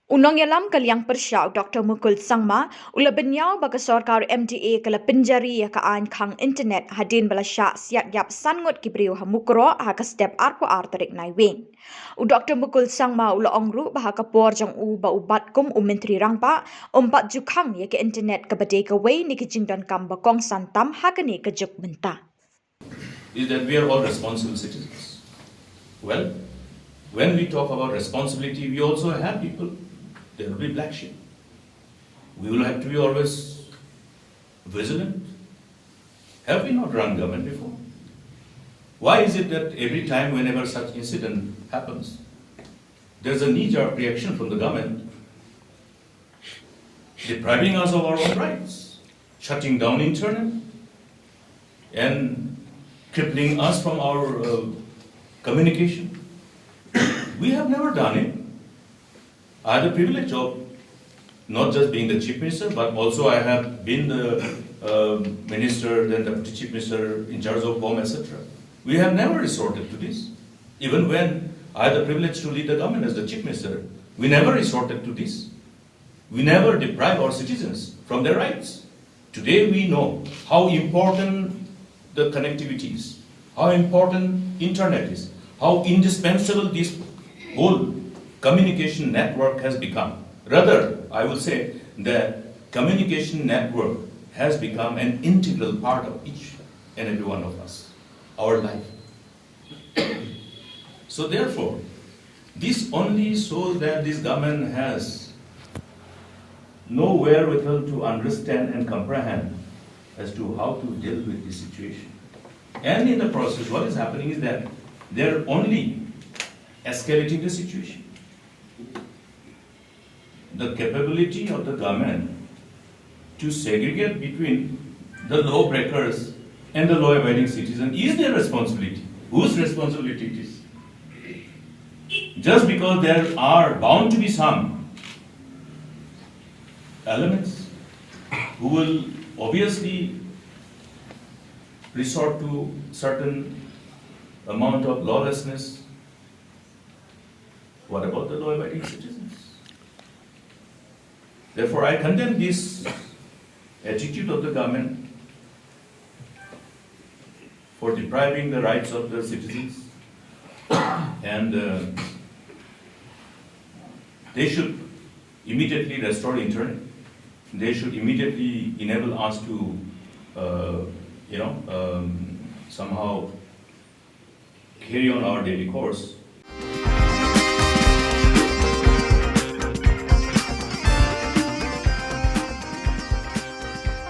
Unong yalam kalyang persyaw Dr. MUKUL sangma ula BYNNIAW baka sorkar MDA kala penjari ka an khang internet hadin bala sya siak yap sangut kibriu ha mukro ha ka step arpo tarik nai wing. U Dr. MUKUL sangma ula ongru bah ka por jang u ba ubat kum menteri rangpa umpat jukhang ya ke internet ka bade ka wei ni kijingdan kam ba kong santam ha ka ni ka juk benta. Is that we are all responsible citizens. Well, when we talk about responsibility, we also have people. There will be black sheep. We will have to be always vigilant. Have we not run government before? Why is it that every time whenever such incident happens, there's a knee-jerk reaction from the government depriving us of our own rights, shutting down internet, and crippling us from our communication? We have never done it. I had the privilege of not just being the chief minister, but also I have been the minister, then deputy chief minister in charge of home, etc. We have never resorted to this. Even when I had the privilege to lead the government as the chief minister, we never resorted to this. We never deprive our citizens from their rights. Today we know how important the connectivity is, how important internet is, how indispensable this whole communication network has become. Rather, I will say that communication network has become an integral part of each and every one of us, our life. So therefore, this only shows that this government has no wherewithal to understand and comprehend as to how to deal with this situation. And in the process, what is happening is that they're only escalating the situation. The capability of the government to segregate between the lawbreakers and the law-abiding citizen is their responsibility. Whose responsibility it is? Just because there are bound to be some elements who will obviously resort to certain amount of lawlessness. What about the law-abiding citizens? Therefore, I condemn this attitude of the government for depriving the rights of the citizens, and they should immediately restore internet. They should immediately enable us to, somehow carry on our daily course